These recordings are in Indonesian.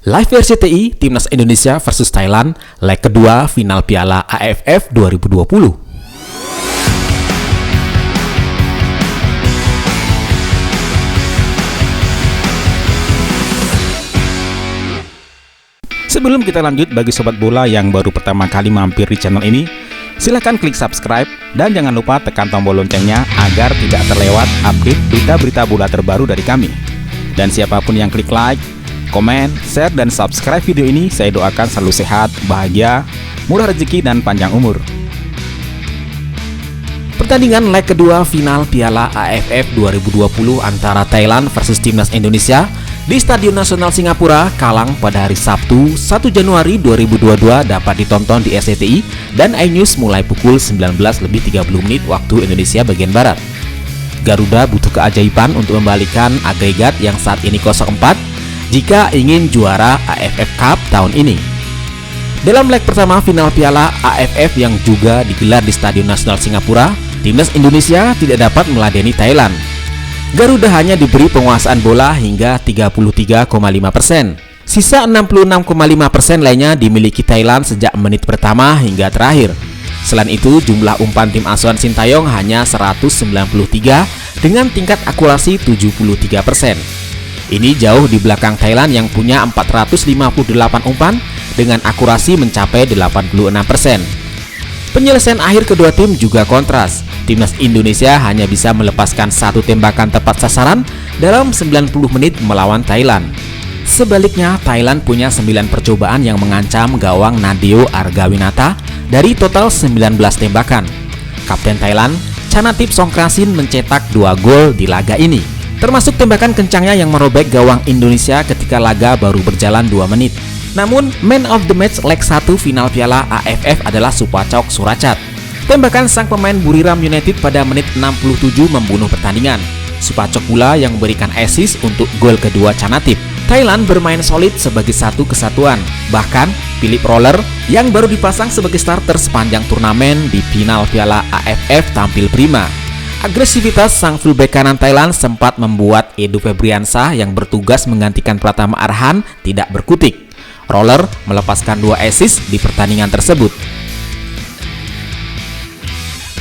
Live RCTI Timnas Indonesia versus Thailand, leg kedua final Piala AFF 2020. Sebelum kita lanjut, bagi sobat bola yang baru pertama kali mampir di channel ini, silahkan klik subscribe dan jangan lupa tekan tombol loncengnya agar tidak terlewat update berita-berita bola terbaru dari kami. Dan siapapun yang klik like, komen, share, dan subscribe video ini, saya doakan selalu sehat, bahagia, murah rezeki, dan panjang umur. Pertandingan leg kedua final Piala AFF 2020 antara Thailand versus Timnas Indonesia di Stadion Nasional Singapura, Kalang pada hari Sabtu 1 Januari 2022 dapat ditonton di RCTI dan iNews mulai pukul 19:30 waktu Indonesia bagian Barat. Garuda butuh keajaiban untuk membalikan agregat yang saat ini 0-4 jika ingin juara AFF Cup tahun ini. Dalam leg pertama final Piala AFF yang juga digelar di Stadion Nasional Singapura, Timnas Indonesia tidak dapat meladeni Thailand. Garuda hanya diberi penguasaan bola hingga 33,5%. Sisa 66,5% lainnya dimiliki Thailand sejak menit pertama hingga terakhir. Selain itu, jumlah umpan tim asuhan Sintayong hanya 193 dengan tingkat akurasi 73%. Ini jauh di belakang Thailand yang punya 458 umpan dengan akurasi mencapai 86%. Penyelesaian akhir kedua tim juga kontras. Timnas Indonesia hanya bisa melepaskan satu tembakan tepat sasaran dalam 90 menit melawan Thailand. Sebaliknya, Thailand punya 9 percobaan yang mengancam gawang Nadeo Argawinata dari total 19 tembakan. Kapten Thailand, Chanatip Songkrasin mencetak 2 gol di laga ini, termasuk tembakan kencangnya yang merobek gawang Indonesia ketika laga baru berjalan 2 menit. Namun, man of the match leg 1 final Piala AFF adalah Supacok Suracat. Tembakan sang pemain Buriram United pada menit 67 membunuh pertandingan. Supacok pula yang memberikan assist untuk gol kedua Chanatip. Thailand bermain solid sebagai satu kesatuan. Bahkan, Philip Roller yang baru dipasang sebagai starter sepanjang turnamen di final Piala AFF tampil prima. Agresivitas sang fullback kanan Thailand sempat membuat Edu Febriansah yang bertugas menggantikan Pratama Arhan tidak berkutik. Roller melepaskan 2 assist di pertandingan tersebut.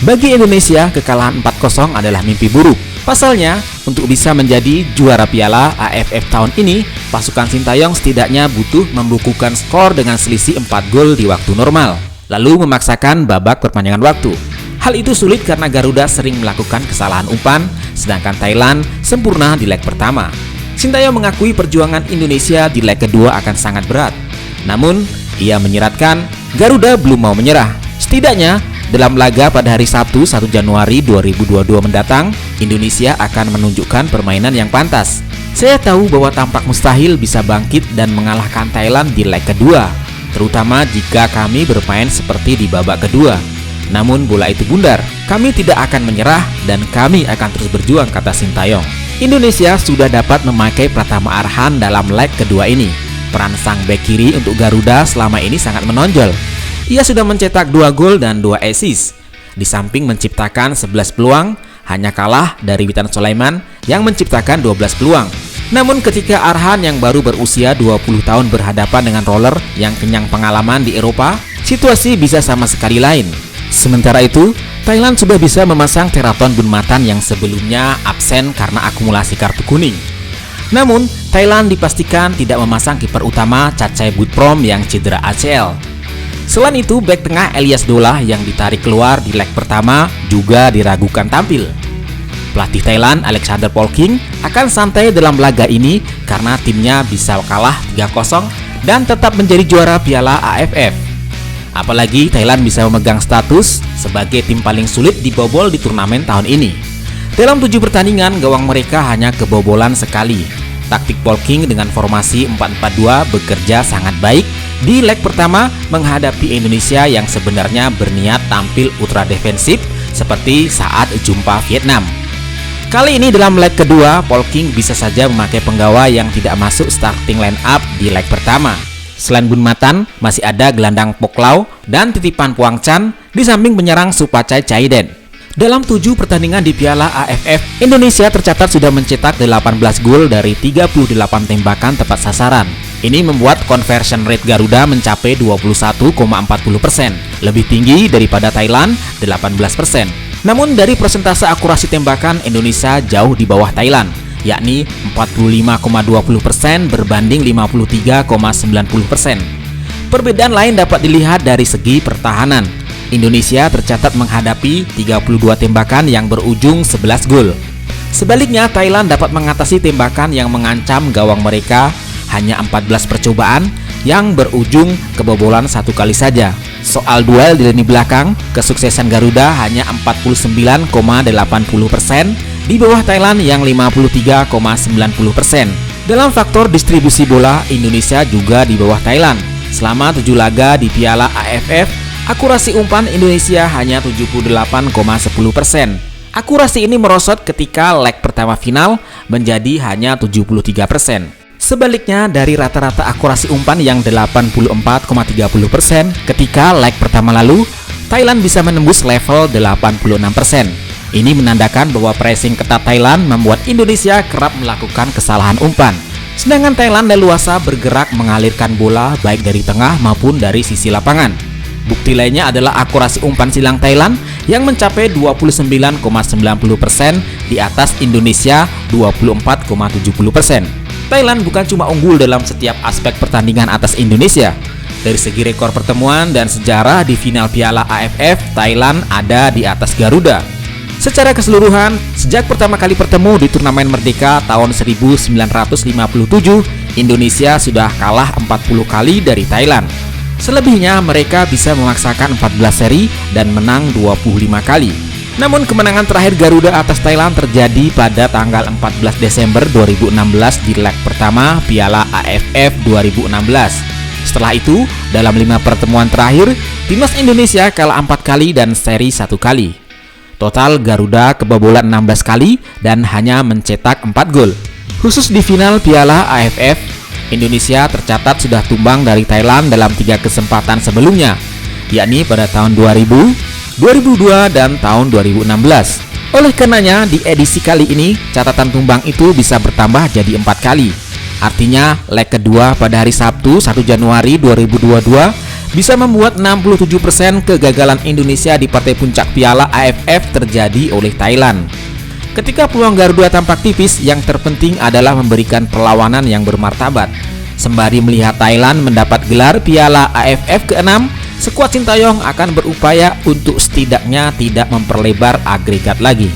Bagi Indonesia, kekalahan 4-0 adalah mimpi buruk. Pasalnya, untuk bisa menjadi juara Piala AFF tahun ini, pasukan Sintayong setidaknya butuh membukukan skor dengan selisih 4 gol di waktu normal, lalu memaksakan babak perpanjangan waktu. Hal itu sulit karena Garuda sering melakukan kesalahan umpan, sedangkan Thailand sempurna di leg pertama. Sintayong mengakui perjuangan Indonesia di leg kedua akan sangat berat. Namun, ia menyiratkan Garuda belum mau menyerah. Setidaknya, dalam laga pada hari Sabtu 1 Januari 2022 mendatang, Indonesia akan menunjukkan permainan yang pantas. Saya tahu bahwa tampak mustahil bisa bangkit dan mengalahkan Thailand di leg kedua, terutama jika kami bermain seperti di babak kedua. Namun bola itu bundar, kami tidak akan menyerah dan kami akan terus berjuang, kata Sintayong. Indonesia sudah dapat memakai Pratama Arhan dalam leg kedua ini. Peran sang bek kiri untuk Garuda selama ini sangat menonjol. Ia sudah mencetak 2 gol dan 2 assist. Di samping menciptakan 11 peluang, hanya kalah dari Witan Sulaiman yang menciptakan 12 peluang. Namun ketika Arhan yang baru berusia 20 tahun berhadapan dengan Roller yang kenyang pengalaman di Eropa, situasi bisa sama sekali lain. Sementara itu, Thailand sudah bisa memasang Teraton Bunmatan yang sebelumnya absen karena akumulasi kartu kuning. Namun, Thailand dipastikan tidak memasang kiper utama Cacai Butprom yang cedera ACL. Selain itu, bek tengah Elias Dolah yang ditarik keluar di leg pertama juga diragukan tampil. Pelatih Thailand Alexander Polking akan santai dalam laga ini karena timnya bisa kalah 3-0 dan tetap menjadi juara Piala AFF. Apalagi Thailand bisa memegang status sebagai tim paling sulit dibobol di turnamen tahun ini. Dalam 7 pertandingan, gawang mereka hanya kebobolan sekali. Taktik Polking dengan formasi 4-4-2 bekerja sangat baik di leg pertama menghadapi Indonesia yang sebenarnya berniat tampil ultra defensif seperti saat jumpa Vietnam. Kali ini dalam leg kedua, Polking bisa saja memakai penggawa yang tidak masuk starting line up di leg pertama. Selain Bunmatan, masih ada gelandang Poklau dan titipan Puang Chan di samping penyerang Supacai Chaiden. Dalam 7 pertandingan di Piala AFF, Indonesia tercatat sudah mencetak 18 gol dari 38 tembakan tepat sasaran. Ini membuat conversion rate Garuda mencapai 21,40%, lebih tinggi daripada Thailand 18%. Namun dari persentase akurasi tembakan, Indonesia jauh di bawah Thailand, yakni 45,20% berbanding 53,90%. Perbedaan lain dapat dilihat dari segi pertahanan. Indonesia tercatat menghadapi 32 tembakan yang berujung 11 gol. Sebaliknya, Thailand dapat mengatasi tembakan yang mengancam gawang mereka hanya 14 percobaan yang berujung kebobolan 1 kali saja. Soal duel di lini belakang, kesuksesan Garuda hanya 49,80% di bawah Thailand yang 53,90%. Dalam faktor distribusi bola, Indonesia juga di bawah Thailand. Selama 7 laga di Piala AFF, akurasi umpan Indonesia hanya 78,10%. Akurasi ini merosot ketika leg pertama final menjadi hanya 73%. Sebaliknya, dari rata-rata akurasi umpan yang 84,30% ketika leg pertama lalu, Thailand bisa menembus level 86%. Ini menandakan bahwa pressing ketat Thailand membuat Indonesia kerap melakukan kesalahan umpan. Sedangkan Thailand leluasa bergerak mengalirkan bola baik dari tengah maupun dari sisi lapangan. Bukti lainnya adalah akurasi umpan silang Thailand yang mencapai 29,90% di atas Indonesia 24,70%. Thailand bukan cuma unggul dalam setiap aspek pertandingan atas Indonesia. Dari segi rekor pertemuan dan sejarah di final Piala AFF, Thailand ada di atas Garuda. Secara keseluruhan, sejak pertama kali bertemu di Turnamen Merdeka tahun 1957, Indonesia sudah kalah 40 kali dari Thailand. Selebihnya mereka bisa memaksakan 14 seri dan menang 25 kali. Namun kemenangan terakhir Garuda atas Thailand terjadi pada tanggal 14 Desember 2016 di leg pertama Piala AFF 2016. Setelah itu, dalam 5 pertemuan terakhir, timnas Indonesia kalah 4 kali dan seri 1 kali. Total Garuda kebobolan 16 kali dan hanya mencetak 4 gol. Khusus di final Piala AFF, Indonesia tercatat sudah tumbang dari Thailand dalam 3 kesempatan sebelumnya, yakni pada tahun 2000, 2002 dan tahun 2016. Oleh karenanya, di edisi kali ini catatan tumbang itu bisa bertambah jadi 4 kali. Artinya, leg kedua pada hari Sabtu 1 Januari 2022 bisa membuat 67% kegagalan Indonesia di partai puncak Piala AFF terjadi oleh Thailand. Ketika peluang Garuda tampak tipis, yang terpenting adalah memberikan perlawanan yang bermartabat. Sembari melihat Thailand mendapat gelar Piala AFF ke-6, skuad Sintayong akan berupaya untuk setidaknya tidak memperlebar agregat lagi.